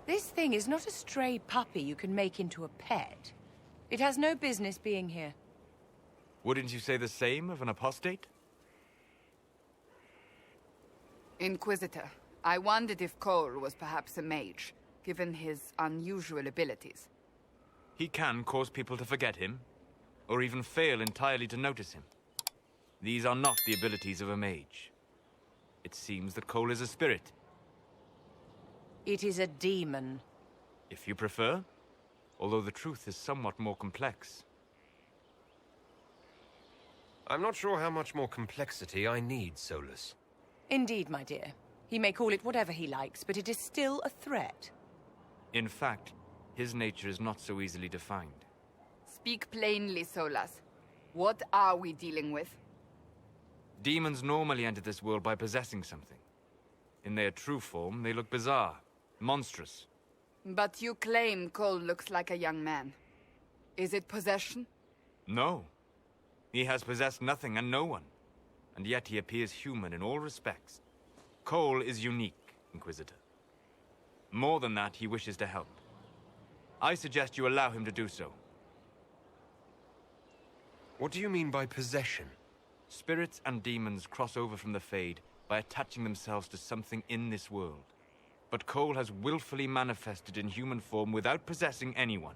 This thing is not a stray puppy you can make into a pet. It has no business being here. Wouldn't you say the same of an apostate? Inquisitor, I wondered if Cole was perhaps a mage, given his unusual abilities. He can cause people to forget him, or even fail entirely to notice him. These are not the abilities of a mage. It seems that Cole is a spirit. It is a demon. If you prefer, although the truth is somewhat more complex. I'm not sure how much more complexity I need, Solus. Indeed, my dear. He may call it whatever he likes, but it is still a threat. In fact, his nature is not so easily defined. Speak plainly, Solas. What are we dealing with? Demons normally enter this world by possessing something. In their true form, they look bizarre, monstrous. But you claim Cole looks like a young man. Is it possession? No. He has possessed nothing and no one. And yet he appears human in all respects. Cole is unique, Inquisitor. More than that, he wishes to help. I suggest you allow him to do so. What do you mean by possession? Spirits and demons cross over from the Fade by attaching themselves to something in this world. But Cole has willfully manifested in human form without possessing anyone.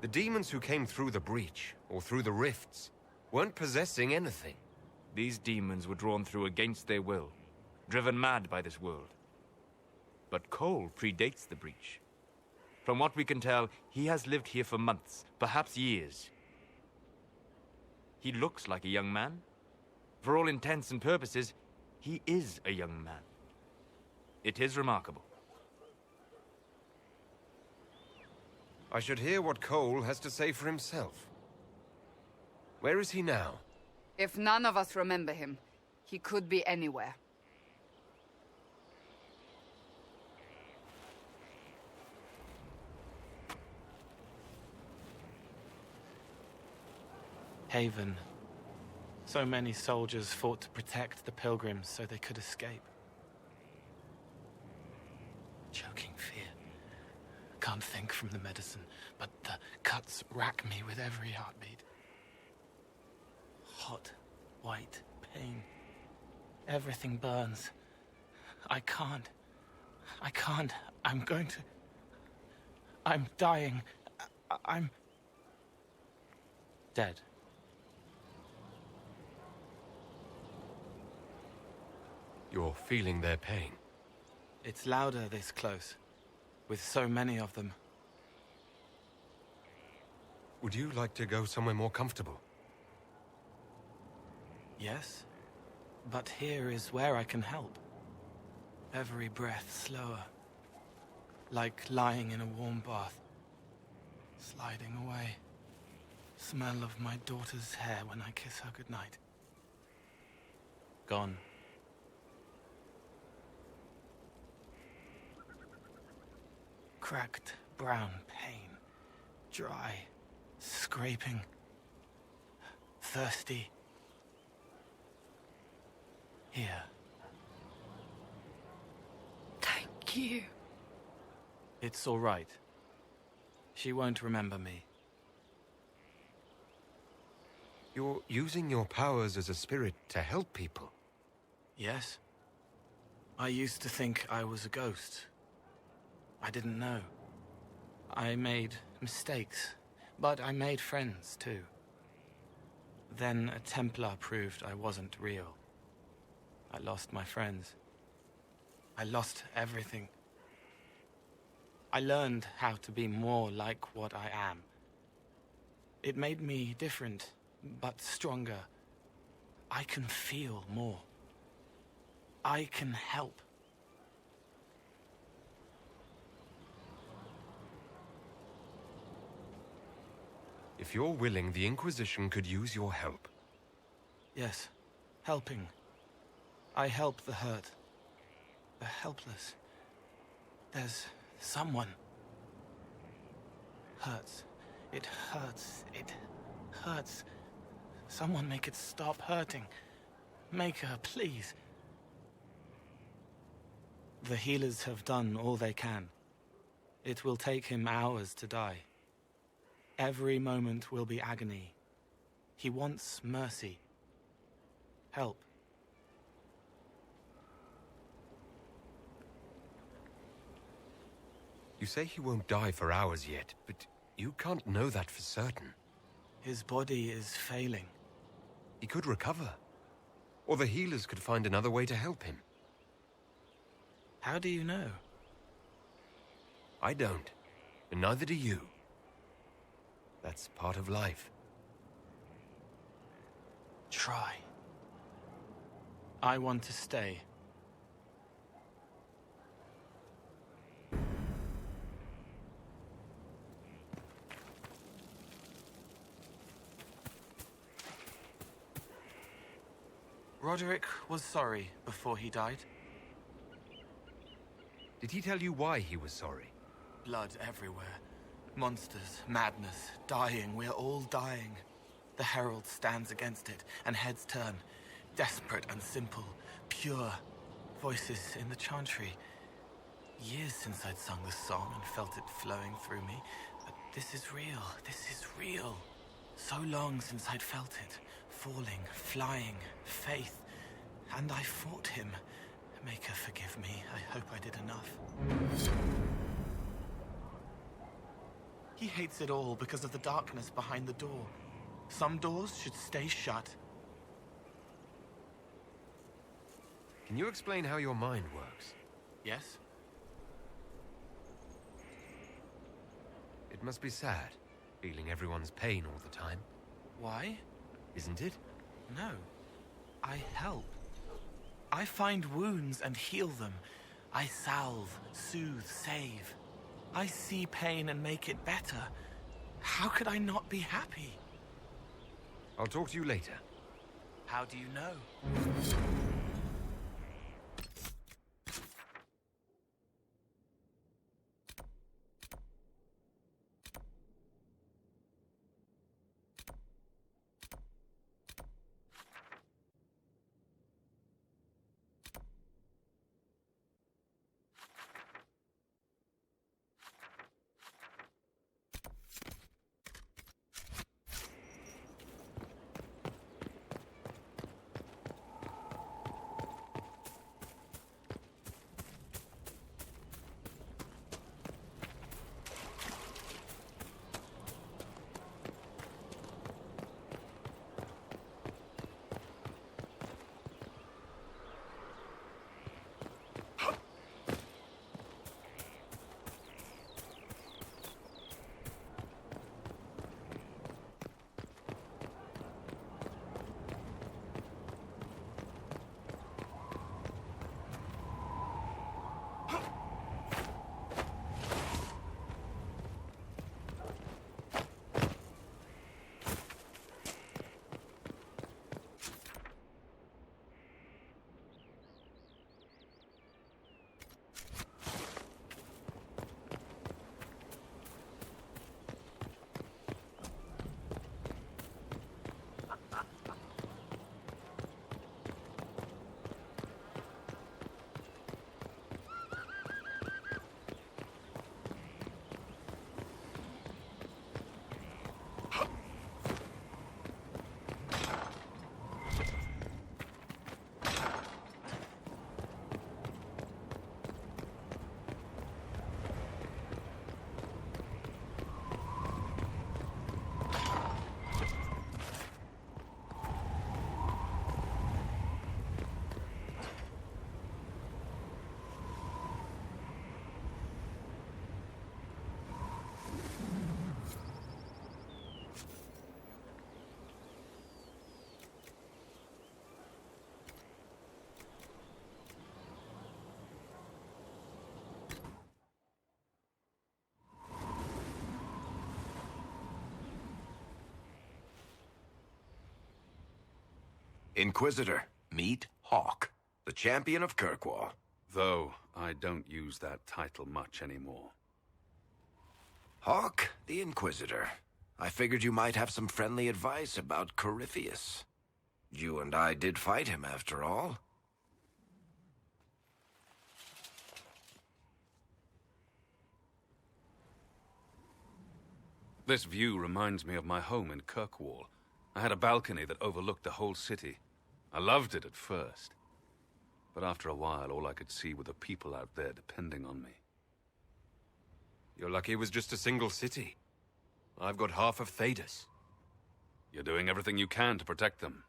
The demons who came through the breach, or through the rifts, weren't possessing anything. These demons were drawn through against their will, driven mad by this world. But Cole predates the breach. From what we can tell, he has lived here for months, perhaps years. He looks like a young man. For all intents and purposes, he is a young man. It is remarkable. I should hear what Cole has to say for himself. Where is he now? If none of us remember him, he could be anywhere. Haven. So many soldiers fought to protect the pilgrims so they could escape. Choking fear. Can't think from the medicine, but the cuts rack me with every heartbeat. Hot, white pain. Everything burns. I can't. I'm going to... I'm dying. I'm... dead. You're feeling their pain. It's louder this close, with so many of them. Would you like to go somewhere more comfortable? Yes, but here is where I can help. Every breath slower, like lying in a warm bath, sliding away. Smell of my daughter's hair when I kiss her goodnight. Gone. Cracked brown pain, dry, scraping, thirsty. Here. Thank you. It's all right. She won't remember me. You're using your powers as a spirit to help people. Yes? I used to think I was a ghost. I didn't know. I made mistakes, but I made friends too. Then a Templar proved I wasn't real. I lost my friends. I lost everything. I learned how to be more like what I am. It made me different, but stronger. I can feel more. I can help. If you're willing, the Inquisition could use your help. Yes, helping. I help the hurt, the helpless. There's someone. Hurts. It hurts. It hurts. Someone make it stop hurting. Make her, please. The healers have done all they can. It will take him hours to die. Every moment will be agony. He wants mercy. Help. You say he won't die for hours yet, but you can't know that for certain. His body is failing. He could recover. Or the healers could find another way to help him. How do you know? I don't, and neither do you. That's part of life. Try. I want to stay. Roderick was sorry before he died. Did he tell you why he was sorry? Blood everywhere. Monsters, madness, dying. We're all dying. The Herald stands against it, and heads turn. Desperate and simple, pure. Voices in the chantry. Years since I'd sung the song and felt it flowing through me. But this is real. This is real. So long since I'd felt it. Falling, flying, faith. And I fought him. Maker, forgive me. I hope I did enough. He hates it all because of the darkness behind the door. Some doors should stay shut. Can you explain how your mind works? Yes? It must be sad, feeling everyone's pain all the time. Why? Isn't it? No. I help. I find wounds and heal them. I salve, soothe, save. I see pain and make it better. How could I not be happy? I'll talk to you later. How do you know? Inquisitor, meet Hawk, the champion of Kirkwall. Though I don't use that title much anymore. Hawk, the Inquisitor. I figured you might have some friendly advice about Corypheus. You and I did fight him, after all. This view reminds me of my home in Kirkwall. I had a balcony that overlooked the whole city. I loved it at first. But after a while, all I could see were the people out there depending on me. You're lucky it was just a single city. I've got half of Thedas. You're doing everything you can to protect them.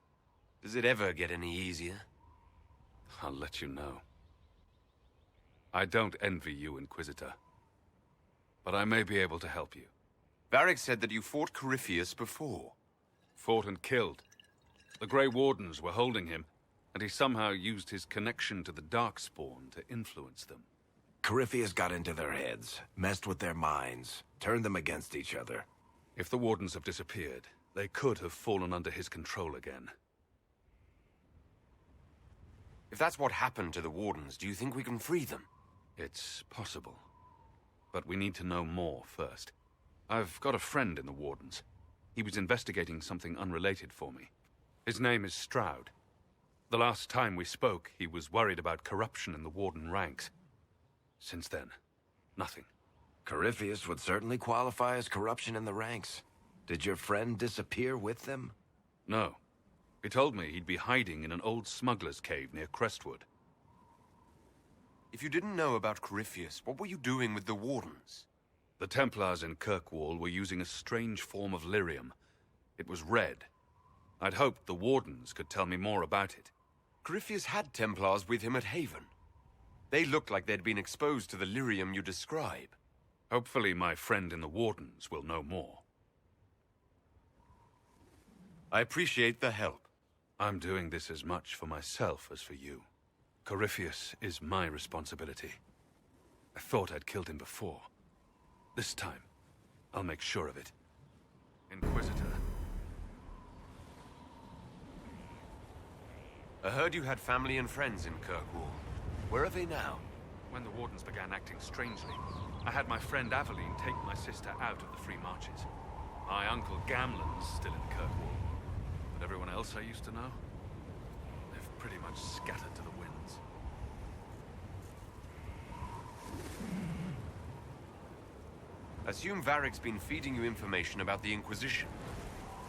Does it ever get any easier? I'll let you know. I don't envy you, Inquisitor. But I may be able to help you. Varric said that you fought Corypheus before. Fought and killed. The Grey Wardens were holding him, and he somehow used his connection to the Darkspawn to influence them. Corypheus got into their heads, messed with their minds, turned them against each other. If the Wardens have disappeared, they could have fallen under his control again. If that's what happened to the Wardens, do you think we can free them? It's possible. But we need to know more first. I've got a friend in the Wardens. He was investigating something unrelated for me. His name is Stroud. The last time we spoke, he was worried about corruption in the Warden ranks. Since then, nothing. Corypheus would certainly qualify as corruption in the ranks. Did your friend disappear with them? No. He told me he'd be hiding in an old smuggler's cave near Crestwood. If you didn't know about Corypheus, what were you doing with the Wardens? The Templars in Kirkwall were using a strange form of lyrium. It was red. I'd hoped the Wardens could tell me more about it. Corypheus had Templars with him at Haven. They looked like they'd been exposed to the lyrium you describe. Hopefully my friend in the Wardens will know more. I appreciate the help. I'm doing this as much for myself as for you. Corypheus is my responsibility. I thought I'd killed him before. This time, I'll make sure of it. Inquisitor. I heard you had family and friends in Kirkwall. Where are they now? When the Wardens began acting strangely, I had my friend Aveline take my sister out of the Free Marches. My uncle Gamlen's still in Kirkwall. But everyone else I used to know? They've pretty much scattered to the winds. Assume Varric's been feeding you information about the Inquisition.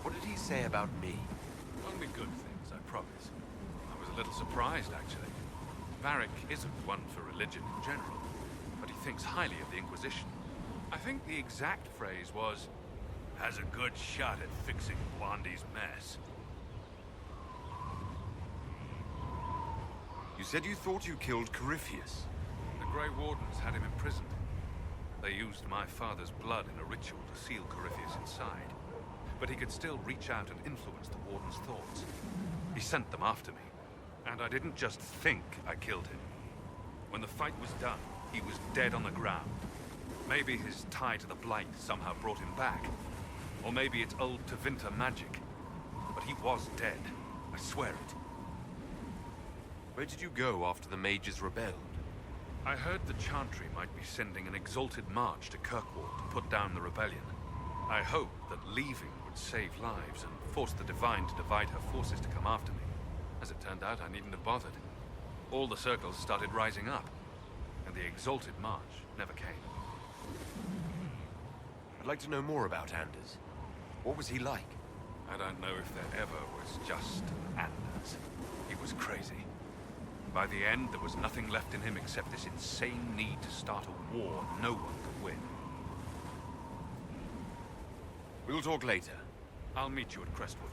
What did he say about me? Only good things, I promise. I was a little surprised, actually. Varric isn't one for religion in general, but he thinks highly of the Inquisition. I think the exact phrase was, has a good shot at fixing Wandi's mess. You said you thought you killed Corypheus. The Grey Wardens had him imprisoned. They used my father's blood in a ritual to seal Corypheus inside. But he could still reach out and influence the Warden's thoughts. He sent them after me. And I didn't just think I killed him. When the fight was done, he was dead on the ground. Maybe his tie to the Blight somehow brought him back. Or maybe it's old Tevinter magic. But he was dead. I swear it. Where did you go after the mages rebelled? I heard the Chantry might be sending an exalted march to Kirkwall to put down the rebellion. I hoped that leaving would save lives and force the Divine to divide her forces to come after me. As it turned out, I needn't have bothered. All the circles started rising up, and the exalted march never came. I'd like to know more about Anders. What was he like? I don't know if there ever was just Anders. He was crazy. By the end, there was nothing left in him except this insane need to start a war no one could win. We'll talk later. I'll meet you at Crestwood.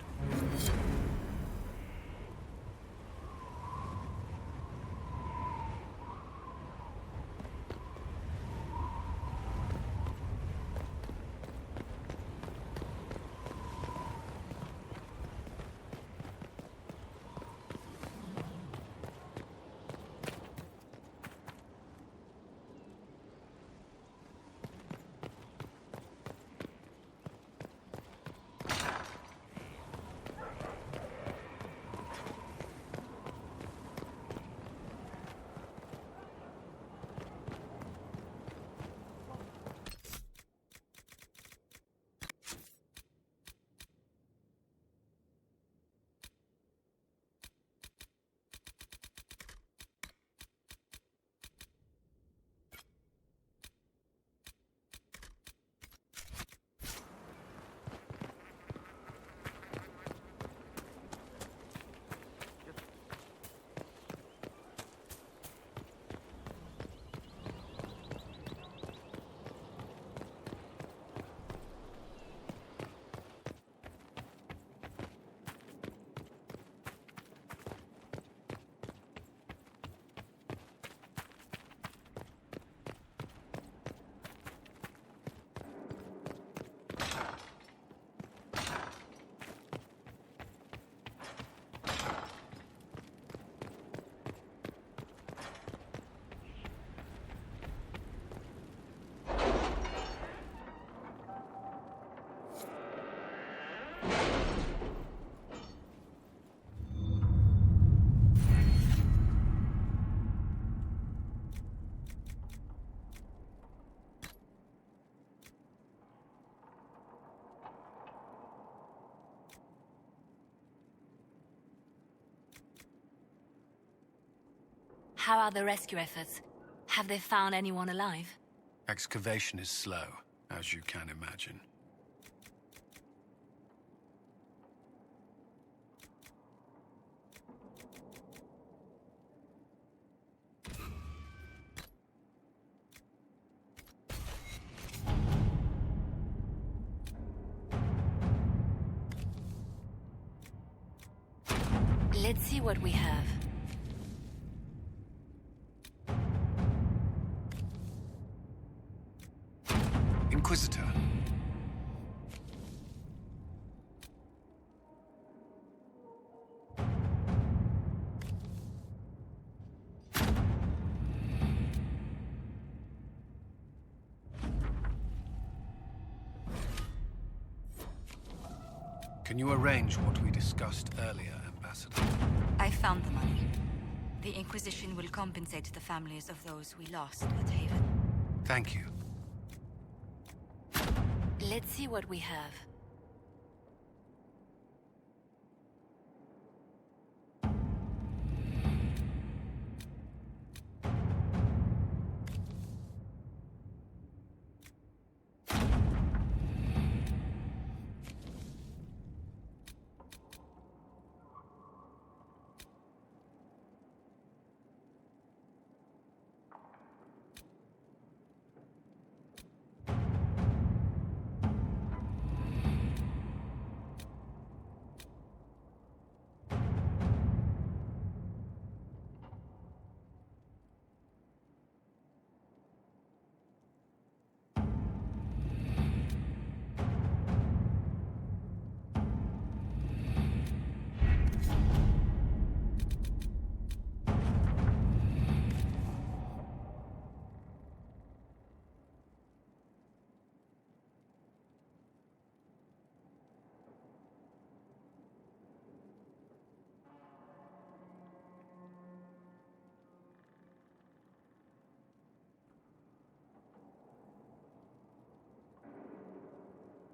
How are the rescue efforts? Have they found anyone alive? Excavation is slow, as you can imagine. Let's see what we have. Inquisitor. Can you arrange what we discussed earlier, Ambassador? I found the money. The Inquisition will compensate the families of those we lost at Haven. Thank you. Let's see what we have.